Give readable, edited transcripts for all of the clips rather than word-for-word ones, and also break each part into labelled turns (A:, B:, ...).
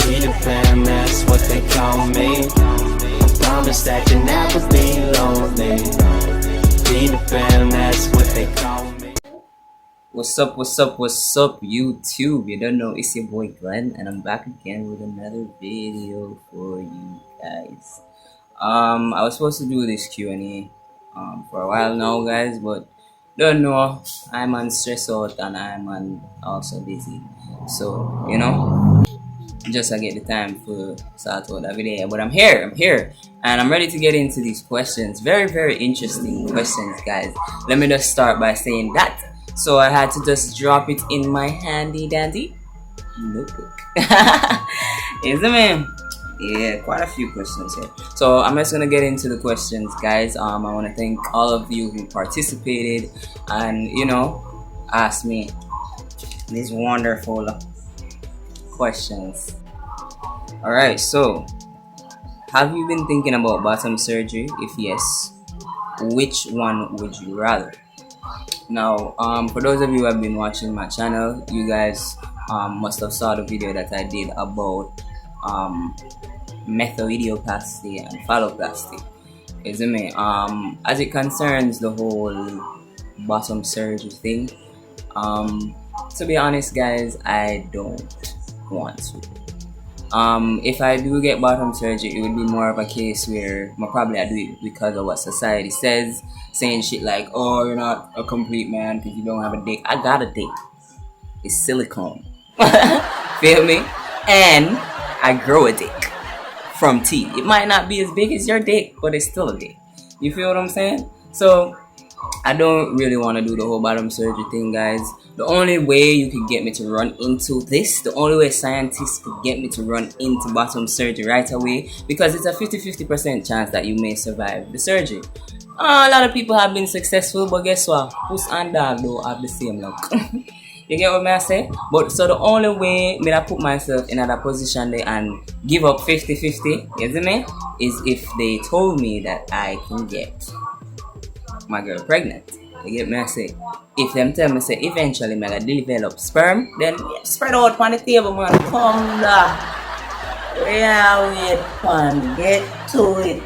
A: Peter Pan, that's what they call me. I promise that you'll never be lonely. Peter Pan, that's what they call me.
B: What's up, YouTube? You don't know, it's your boy Glenn, and I'm back again with another video for you guys. I was supposed to do this Q&A for a while now, guys, but don't know, I'm on stress out and I'm on also busy. So, you know, just I get the time for start out that video. But I'm here, and I'm ready to get into these questions. Very interesting questions, guys. Let me just start by saying that. So I had to just drop it in my handy dandy notebook. Is it, man? Yeah, quite a few questions here. So I'm just gonna get into the questions, guys. I want to thank all of you who participated and, you know, asked me these wonderful questions. Alright, so have you been thinking about bottom surgery? If yes, which one would you rather? Now, for those of you who have been watching my channel, you guys must have saw the video that I did about methoidioplasty and phalloplasty. Isn't it? As it concerns the whole bottom surgery thing, to be honest, guys, I don't want to. If I do get bottom surgery, it would be more of a case where probably I do it because of what society says, saying shit like, oh, you're not a complete man because you don't have a dick. I got a dick. It's silicone. Feel me? And I grow a dick from teeth. It might not be as big as your dick, but it's still a dick. You feel what I'm saying? So I don't really want to do the whole bottom surgery thing, guys. The only way you could get me to run into this, the only way scientists could get me to run into bottom surgery right away, because it's a 50% chance that you may survive the surgery. A lot of people have been successful, but guess what? Puss and dog don't have the same luck. You get what I say? But so the only way me I put myself in that position there and give up 50-50, isn't it? Is if they told me that I can get my girl pregnant. You get me? I say, if them tell me say eventually me gonna develop sperm, then spread out on the table, man. Come da. Yeah, wait, man. Get to it.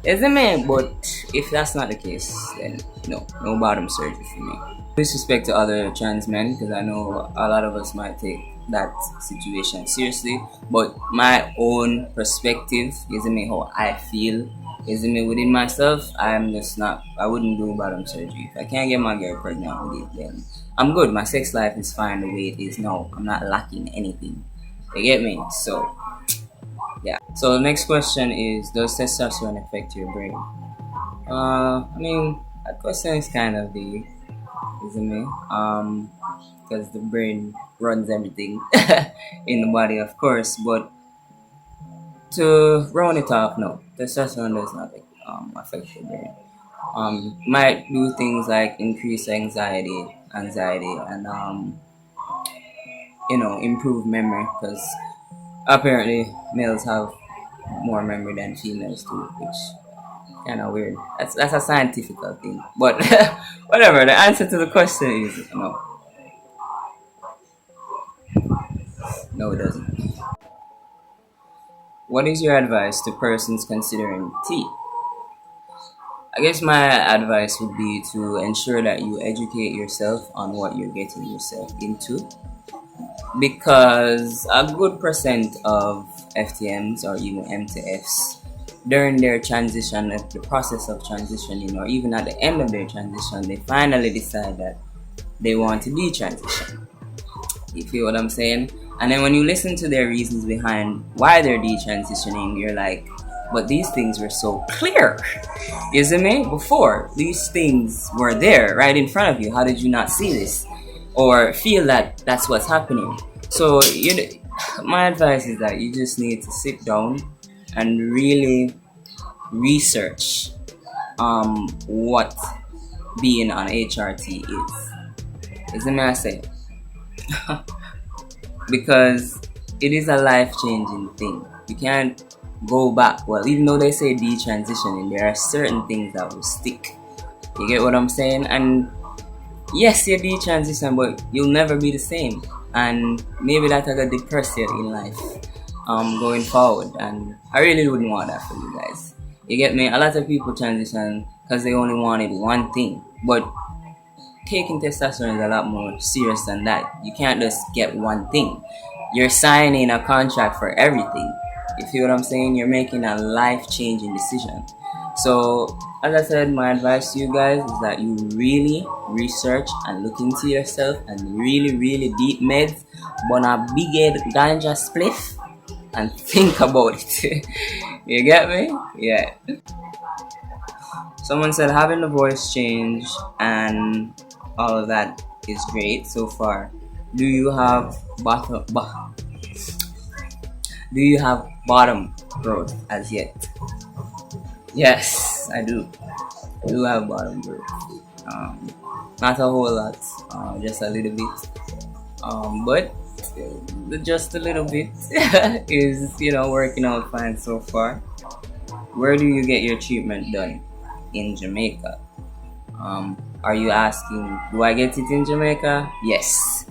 B: Isn't me? But if that's not the case, then no bottom surgery for me. With respect to other trans men, because I know a lot of us might take that situation seriously, but my own perspective, isn't me, how I feel, isn't me, within myself, I'm just not, I wouldn't do bottom surgery. If I can't get my girl pregnant with it, then I'm good. My sex life is fine the way it is now. I'm not lacking anything. You get me? So yeah. So the next question is, does testosterone affect your brain? I mean, that question is kind of vague, isn't it? Because the brain runs everything in the body, of course, but to round it off, no, testosterone does not affect your brain. Might do things like increase anxiety and you know, improve memory, because apparently males have more memory than females do, which kind of weird. That's a scientific thing, but whatever. The answer to the question is no. No, it doesn't. What is your advice to persons considering tea? I guess my advice would be to ensure that you educate yourself on what you're getting yourself into, because a good percent of FTMs or even MTFs during their transition, the process of transitioning, or even at the end of their transition, they finally decide that they want to detransition. You feel what I'm saying? And then when you listen to their reasons behind why they're detransitioning, you're like, but these things were so clear, isn't it? Before, these things were there right in front of you. How did you not see this or feel that that's what's happening? So my advice is that you just need to sit down and really research what being on HRT is. Isn't it? I say? Because it is a life-changing thing. You can't go back. Well, even though they say detransitioning, there are certain things that will stick. You get what I'm saying? And yes, you're detransition, but you'll never be the same. And maybe that will depress you in life going forward, and I really wouldn't want that for you guys. You get me? A lot of people transition because they only wanted one thing, but taking testosterone is a lot more serious than that. You can't just get one thing. You're signing a contract for everything. You feel what I'm saying? You're making a life-changing decision. So, as I said, my advice to you guys is that you really research and look into yourself and really deep meds, but a big head ganja spliff and think about it. You get me? Yeah. Someone said having the voice change and all of that is great so far. Do you have bottom growth as yet? Yes, I do. I do have bottom growth. Not a whole lot, just a little bit. But just a little bit is, working out fine so far. Where do you get your treatment done? In Jamaica. Are you asking, do I get it in Jamaica? Yes.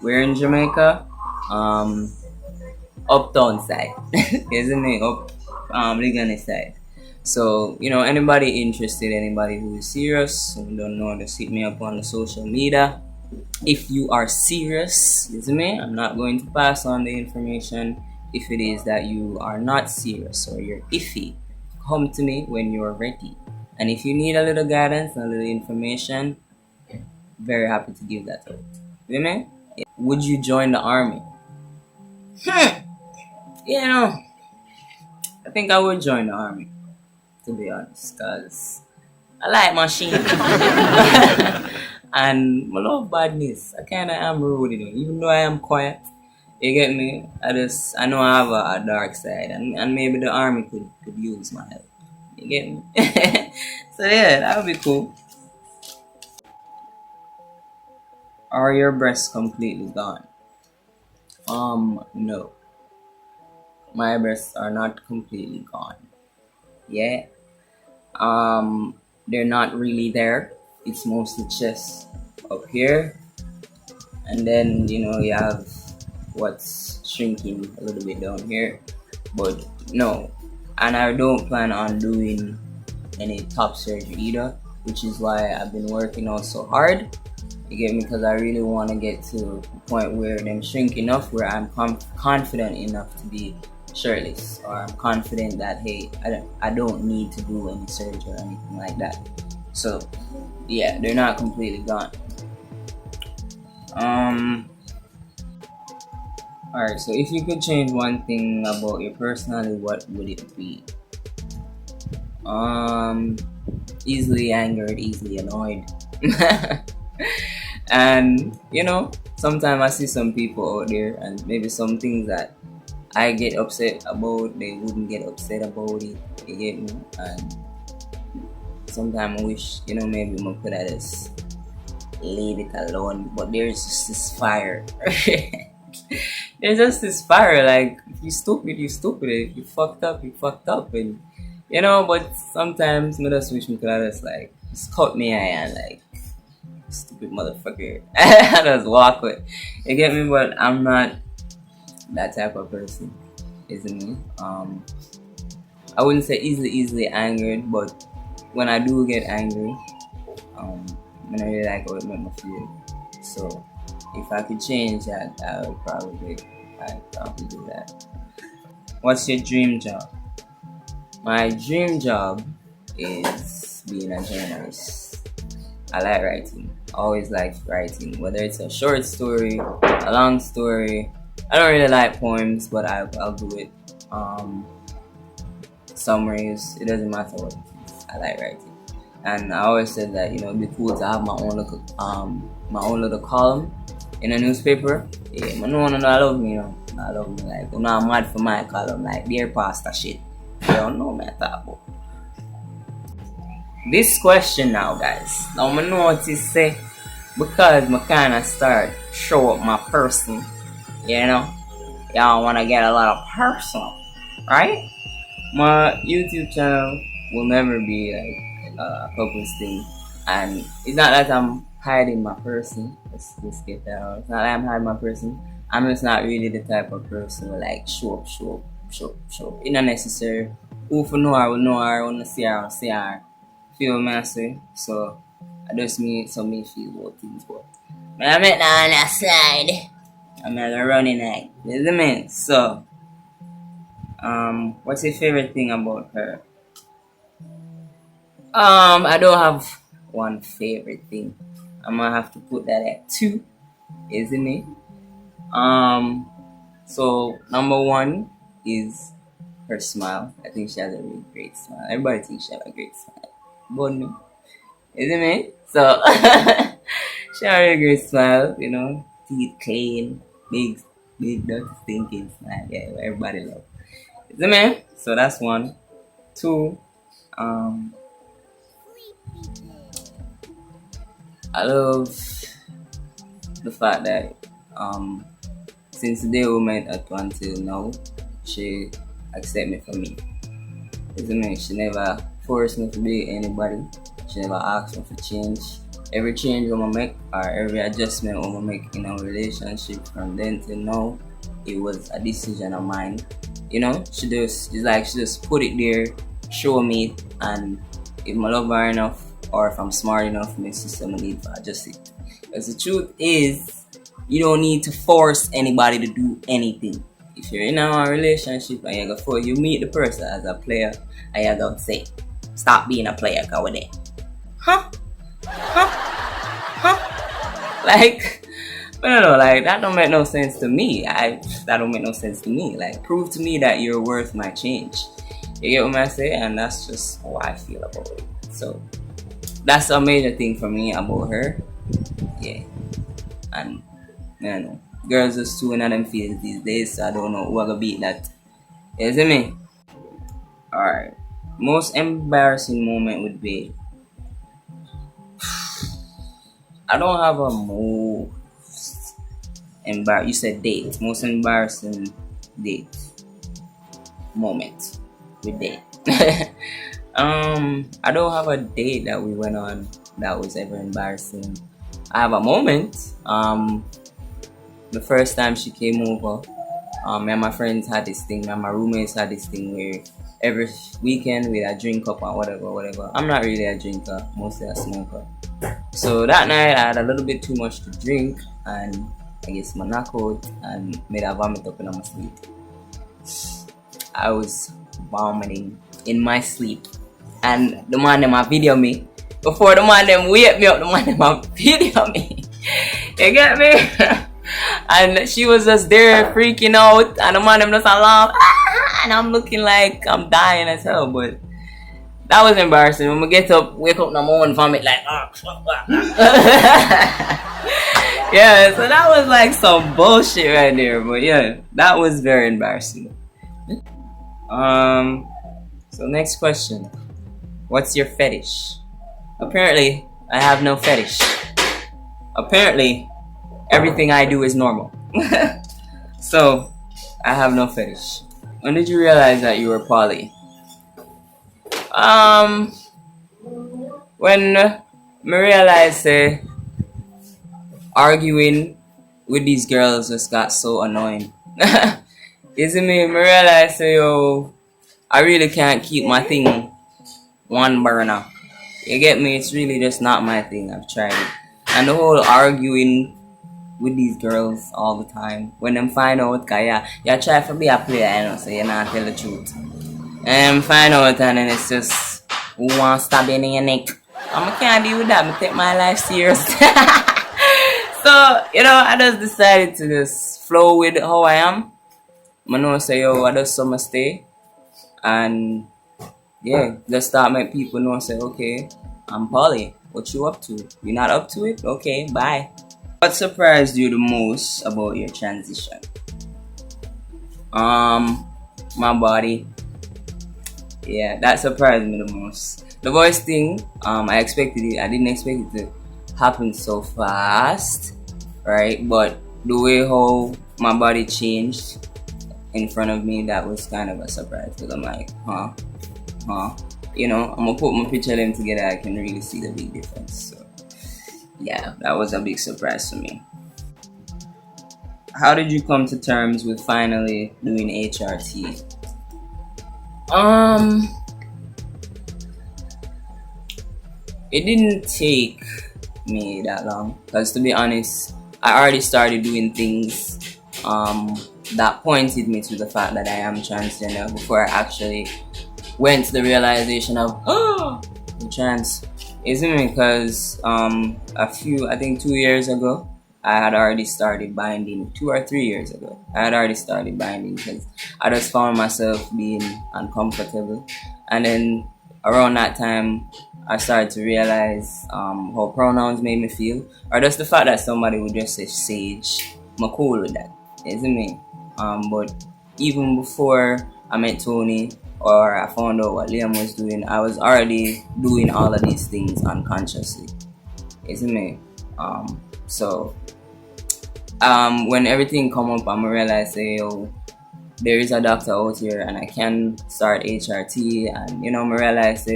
B: We're in Jamaica. Uptown side. Isn't it? Ligani side. So, anybody interested, anybody who is serious, who don't know, just hit me up on the social media. If you are serious, isn't it? I'm not going to pass on the information. If it is that you are not serious or you're iffy, come to me when you're ready. And if you need a little guidance and a little information, very happy to give that out. You know? Would you join the army? I think I would join the army, to be honest, because I like machine. And I love badness. I kind of am rude, even though I am quiet. You get me? I know I have a dark side, and maybe the army could use my help. You get me? So yeah, that would be cool. Are your breasts completely gone? No. My breasts are not completely gone. Yeah. They're not really there. It's mostly chest up here. And then, you have what's shrinking a little bit down here. But no. And I don't plan on doing any top surgery either, which is why I've been working out so hard. You get me? Because I really want to get to the point where them shrink enough where I'm confident enough to be shirtless, or I'm confident that hey, I don't need to do any surgery or anything like that. So yeah, they're not completely gone. Alright, so if you could change one thing about your personality, what would it be? Easily angered, easily annoyed. And sometimes I see some people out there, and maybe some things that I get upset about, they wouldn't get upset about it. You get me? And sometimes I wish, maybe I could have just leave it alone. But there's just this fire. There's just this fire. Like, if you stupid, you stupid. If you fucked up, you fucked up. And but sometimes I just wish I could have just cut me and stupid motherfucker. I just walk with. You get me? But I'm not that type of person, isn't me? I wouldn't say easily angered, but when I do get angry, I really like how it makes me feel. So if I could change that, I'd probably do that. What's your dream job? My dream job is being a journalist. I like writing. Always like writing, whether it's a short story, a long story. I don't really like poems, but I'll do it. Summaries, it doesn't matter what it is. I like writing. And I always said that, it'd be cool to have my own little column in a newspaper. Yeah, I love me, I love me. Like, I'm mad for my column, like, dear pastor shit. You don't know me at all. This question now, guys. Now, I notice, say, because I kind of start show up my person, y'all want to get a lot of personal, right? My YouTube channel will never be like a couples thing, and it's not that I'm hiding my person. Let's get that out. It's not that I'm hiding my person. I'm just not really the type of person who like show up. It's not necessary. Who for know her will know her, wanna see her, will see her. Feel me I say? So I just me feel about things, but I met down on that side. I'm not running like, you know what I mean? So what's your favorite thing about her? I don't have one favorite thing. I'm gonna have to put that at 2, isn't it? So number 1 is her smile. I think she has a really great smile. Everybody thinks she has a great smile, but no, isn't it? So she has a really great smile. You know, teeth clean, big, dirty, stinking smile. Yeah, everybody loves. Isn't it? So that's 1. 2. I love the fact that since the day we met up until now, she accept me for me. Isn't it? She never forced me to be anybody. She never asked me for change. Every change I'm gonna make or every adjustment I'm gonna make in our relationship from then till now, it was a decision of mine. You know, she just put it there, show me it, and if I love her enough or if I'm smart enough, my system will need to adjust it. Because the truth is, you don't need to force anybody to do anything. If you're in a relationship and you meet the person as a player and you go say, stop being a player, go with it. Huh? Like, I don't know, like that don't make no sense to me. That don't make no sense to me. Like, prove to me that you're worth my change. You get what I say? And that's just how I feel about it. So that's a major thing for me about her. Yeah. And I don't know. Girls just too in them fields these days, so I don't know who gonna beat that. You see me? Alright. Most embarrassing moment would be, I don't have a most you said date. Most embarrassing date moment with date. I don't have a date that we went on that was ever embarrassing. I have a moment. The first time she came over, me and my friends had this thing, me and my roommates had this thing where every weekend we'd drink up and whatever. I'm not really a drinker, mostly a smoker. So that night I had a little bit too much to drink and I guess my knock out and made a vomit up in my sleep. I was vomiting in my sleep and the man them video me. Before the man them wake me up, the man them video me. You get me? And she was just there freaking out and the man them just laugh and I'm looking like I'm dying as hell, but that was embarrassing. When we get up, wake up in the morning, vomit like yeah, so that was like some bullshit right there, but yeah, that was very embarrassing. So next question. What's your fetish? Apparently, I have no fetish. Apparently, everything I do is normal. So, I have no fetish. When did you realize that you were poly? When I realized arguing with these girls just got so annoying. You see me? I realized yo, I really can't keep my thing one burner. You get me? It's really just not my thing. I've tried it. And the whole arguing with these girls all the time. When them find out, cause you try to be a player, you know, so you not tell the truth. And find out and then it's just, who wants to stab you in your neck? I can't deal with that. I take my life serious. So, you know, I just decided to just flow with how I am. I know say, yo, I just summer stay. And yeah, just start make people know, say, okay, I'm poly. What you up to? You're not up to it? Okay, bye. What surprised you the most about your transition? My body. Yeah, that surprised me the most. The voice thing, I didn't expect it to happen so fast, right? But the way how my body changed in front of me, that was kind of a surprise. Because I'm like, huh? You know, I'm gonna put my picture of them together, I can really see the big difference. So yeah, that was a big surprise to me. How did you come to terms with finally doing HRT? It didn't take me that long, because to be honest, I already started doing things that pointed me to the fact that I am transgender before I actually went to the realization of I'm trans. Isn't it? Because I think 2 years ago, I had already started binding. 2 or 3 years ago, I had already started binding because I just found myself being uncomfortable. And then around that time, I started to realize how pronouns made me feel, or just the fact that somebody would just say sage. I'm cool with that, isn't it? But even before I met Tony or I found out what Liam was doing, I was already doing all of these things unconsciously, isn't it? So when everything come up, I'm realize there is a doctor out here and I can start HRT, and I realize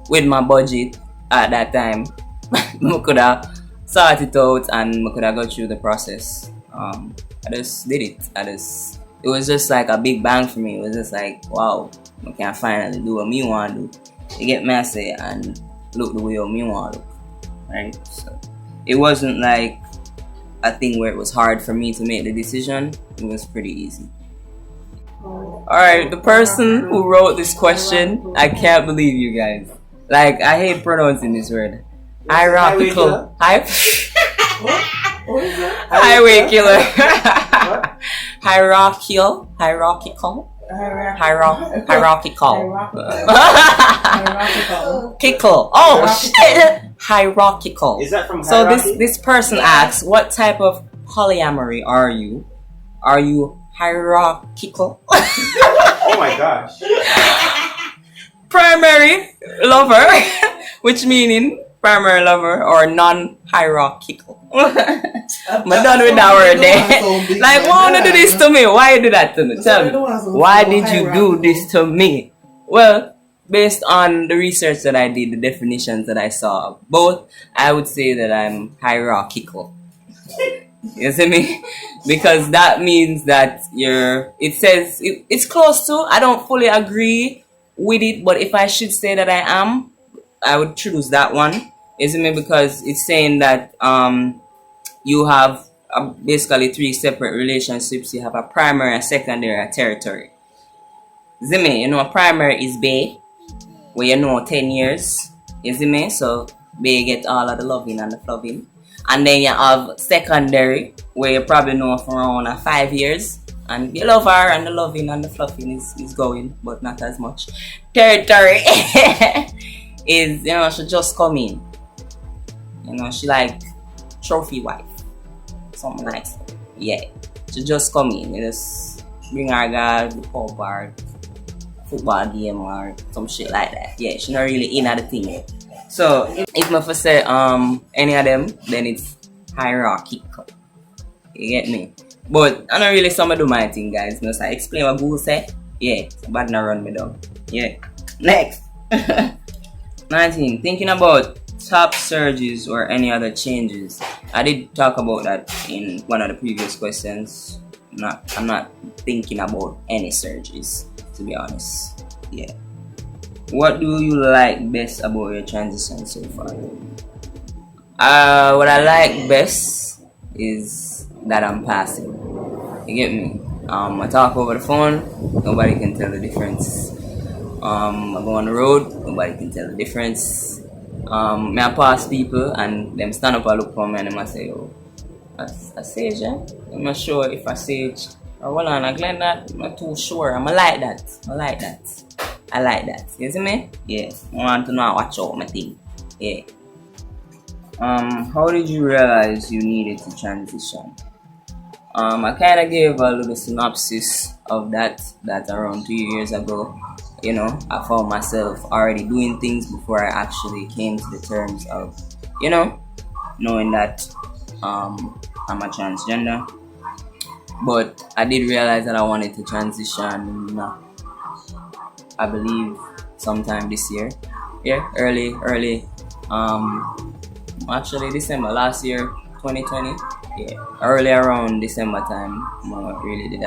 B: with my budget at that time, I could have sorted it out and I could have got through the process. I just did it. It was just like a big bang for me. It was just like, wow, I can finally do what me want to do. You get me, I say, and look the way me want to look, right? So it wasn't like a thing where it was hard for me to make the decision. It was pretty easy. Alright, the person who wrote this question, I can't believe you guys. Like, I hate pronouncing this word. Hierarchical.
C: What is that?
B: Highway killer. Hierarchical. Hierarchical. Kickle. Oh shit. Hierarchical.
C: Is that from
B: So
C: hierarchy?
B: this person asks, what type of polyamory are you? Are you hierarchical?
C: Oh my gosh.
B: Primary lover, which meaning primary lover or non-hierarchical. I'm done with that word there. Like, why wanna do this to me? Why you do that to me? Tell me. Why did you do this to me? Well, based on the research that I did, the definitions that I saw, both, I would say that I'm hierarchical. You see me? Because that means that it says, it's close to, I don't fully agree with it, but if I should say that I am, I would choose that one. Isn't it? Because it's saying that you have basically 3 separate relationships. You have a primary, a secondary, a territory. Isn't it? A primary is bae, where 10 years. Isn't it? So bae get all of the loving and the flubbing. And then you have secondary, where you probably know for around 5 years. And you love her and the loving and the fluffing is going, but not as much. Territory is, she just come in. She like trophy wife. Something nice. Yeah. She just come in. You just bring her girl to the pub or football game or some shit like that. Yeah, she not really in at the thing. So if I say any of them, then it's hierarchical. You get me? But I don't really some do my thing, guys. So I explain what Google say. Yeah, but not run me down. Yeah. Next. 19. Thinking about top surges or any other changes. I did talk about that in one of the previous questions. I'm not thinking about any surges, to be honest. Yeah. What do you like best about your transition so far? What I like best is that I'm passive. You get me? I talk over the phone, nobody can tell the difference. I go on the road, nobody can tell the difference. I pass people and them stand up and look for me and them say, oh, a sage, yeah? I'm not sure if I sage or well on a Glenn that. I'm not too sure. I like that. You see me? Yeah. I want to know watch out my thing. Yeah. How did you realize you needed to transition? I kind of gave a little synopsis of that around 2 years ago. I found myself already doing things before I actually came to the terms of, knowing that I'm a transgender. But I did realize that I wanted to transition, I believe sometime this year. Yeah, early. Actually December last year, 2020. yeah, early around December time, I really did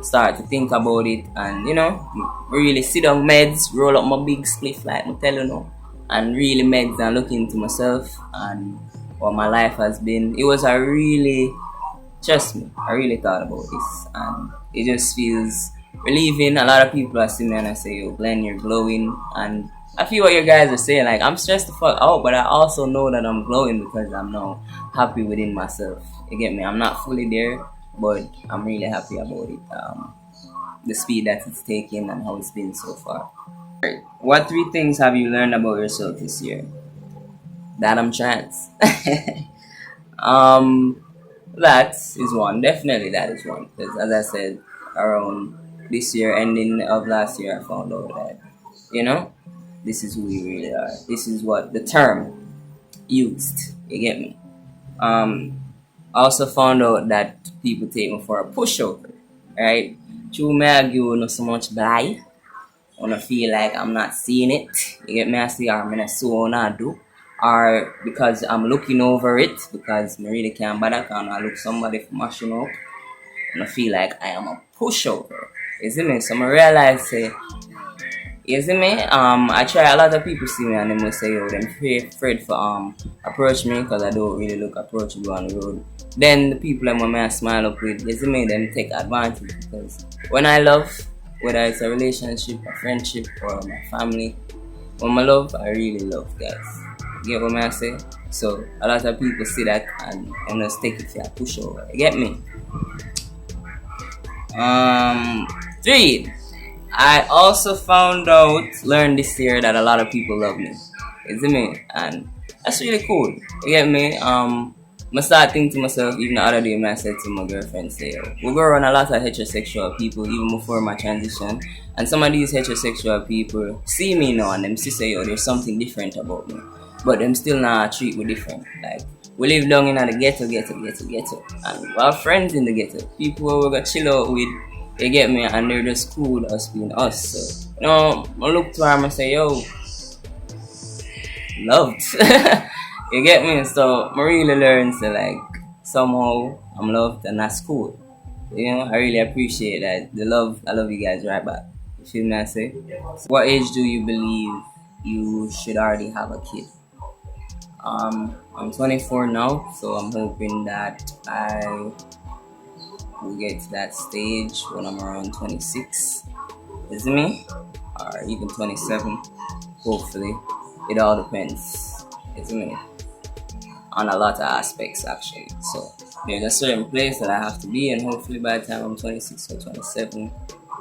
B: start to think about it, and you know, really sit on meds, roll up my big spliff like I tell you now, and really meds and look into myself and what my life has been. It was a really, trust me, I really thought about this, and it just feels relieving. A lot of people are sitting there and I say, yo, Glenn, you're glowing, and I feel what you guys are saying. Like, I'm stressed the fuck out, but I also know that I'm glowing because I'm now happy within myself. You get me? I'm not fully there, but I'm really happy about it. The speed that it's taken and how it's been so far. Right. What 3 things have you learned about yourself this year? That I'm trans. That is one. Definitely that is one. Because as I said, around this year, ending of last year, I found out that, you know, this is who we really are. This is what the term used. You get me? I also found out that people take me for a pushover, right? True, me argue not so much by. I feel like I'm not seeing it. You get me? I see, or I'm not so I do, or because I'm looking over it because I really can't bother. Can I look somebody for mashing up? And I feel like I am a pushover. You see me? So I realize, say, you see me? I try, a lot of people see me and they will say, yo, them afraid for approach me because I don't really look approachable on the road. Then the people that I smile up with, you see me, them take advantage because when I love, whether it's a relationship, a friendship, or my family, when I love, I really love, guys. You get what I say? So a lot of people see that and just take it for a pushover. You get me? 3. I also learned this year that a lot of people love me. You see me? And that's really cool. You get me? I start thinking to myself, even the other day, I said to my girlfriend, say, we go around a lot of heterosexual people, even before my transition. And some of these heterosexual people see me now and them still say, yo, there's something different about me. But them still not treat me different. Like, we live down in the ghetto. And we have friends in the ghetto. People who we got chill out with, you get me? And they're just cool with us being us. So, you know, I look to her and say, yo, loved. You get me? So I really learned to, like, somehow I'm loved and that's cool. You know, I really appreciate that. The love, I love you guys right back. You feel me I say? What age do you believe you should already have a kid? I'm 24 now, so I'm hoping that I will get to that stage when I'm around 26. Is it me? Or even 27. Hopefully. It all depends. Is it me? On a lot of aspects actually. So there's a certain place that I have to be, and hopefully by the time I'm 26 or 27,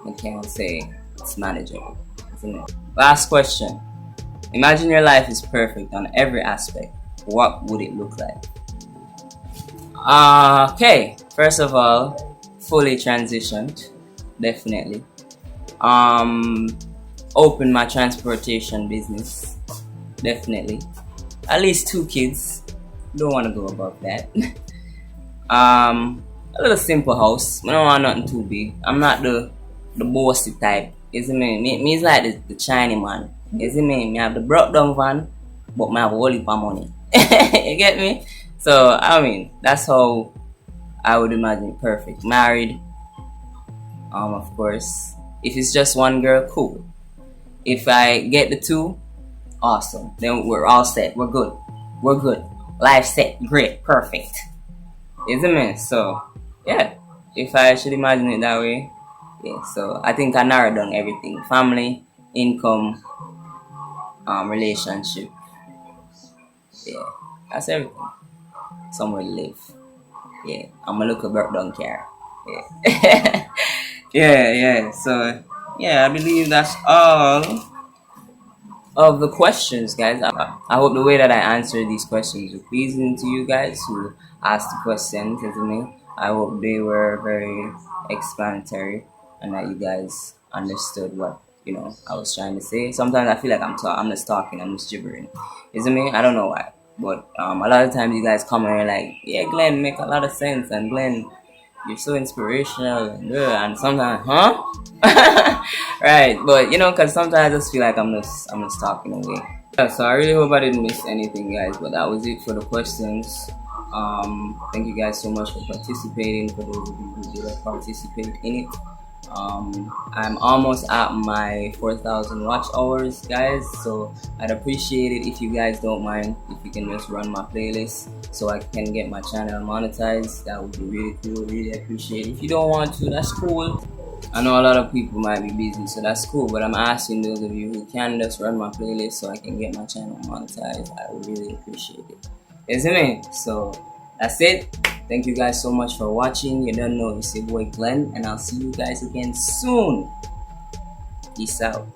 B: I can say it's manageable. Isn't it? Last question. Imagine your life is perfect on every aspect. What would it look like? Okay. First of all, fully transitioned. Definitely. Open my transportation business. Definitely. At least 2 kids. Don't want to go above that. A little simple house. I don't want nothing too big. I'm not the bossy type. Is it me? Me is like the shiny man. Is it me? Me have the broke down van, but me have a whole heap of money. You get me? So I mean, that's how I would imagine it. Perfect. Married. Of course. If it's just one girl, cool. If I get the 2, awesome. Then we're all set. We're good. Life set. Great. Perfect. Isn't it? So, yeah. If I should imagine it that way. Yeah. So, I think I narrowed down everything. Family, income, relationship. Yeah. That's everything. Somewhere to live. Yeah. I'm gonna look a breakdown car. Yeah. Yeah. So, yeah. I believe that's all of the questions, guys. I hope the way that I answered these questions were pleasing to you guys who asked the questions, isn't it? I hope they were very explanatory and that you guys understood what, you know, I was trying to say. Sometimes I feel like I'm just talking, I'm just gibbering, isn't me? I don't know why, but a lot of times you guys come and you're like, yeah, Glenn, make a lot of sense, and Glenn, you're so inspirational, and sometimes, huh? Right, but you know, because sometimes I just feel like I'm just talking away. Yeah, so I really hope I didn't miss anything, guys, but that was it for the questions. Thank you guys so much for participating. For those of you who did participate in it, I'm almost at my 4,000 watch hours, guys. So I'd appreciate it if you guys don't mind if you can just run my playlist so I can get my channel monetized. That would be really cool. Really appreciate it. If you don't want to, that's cool. I know a lot of people might be busy, so that's cool. But I'm asking those of you who can just run my playlist so I can get my channel monetized. I would really appreciate it. Isn't it? So that's it. Thank you guys so much for watching. You don't know, it's your boy Glenn, and I'll see you guys again soon. Peace out.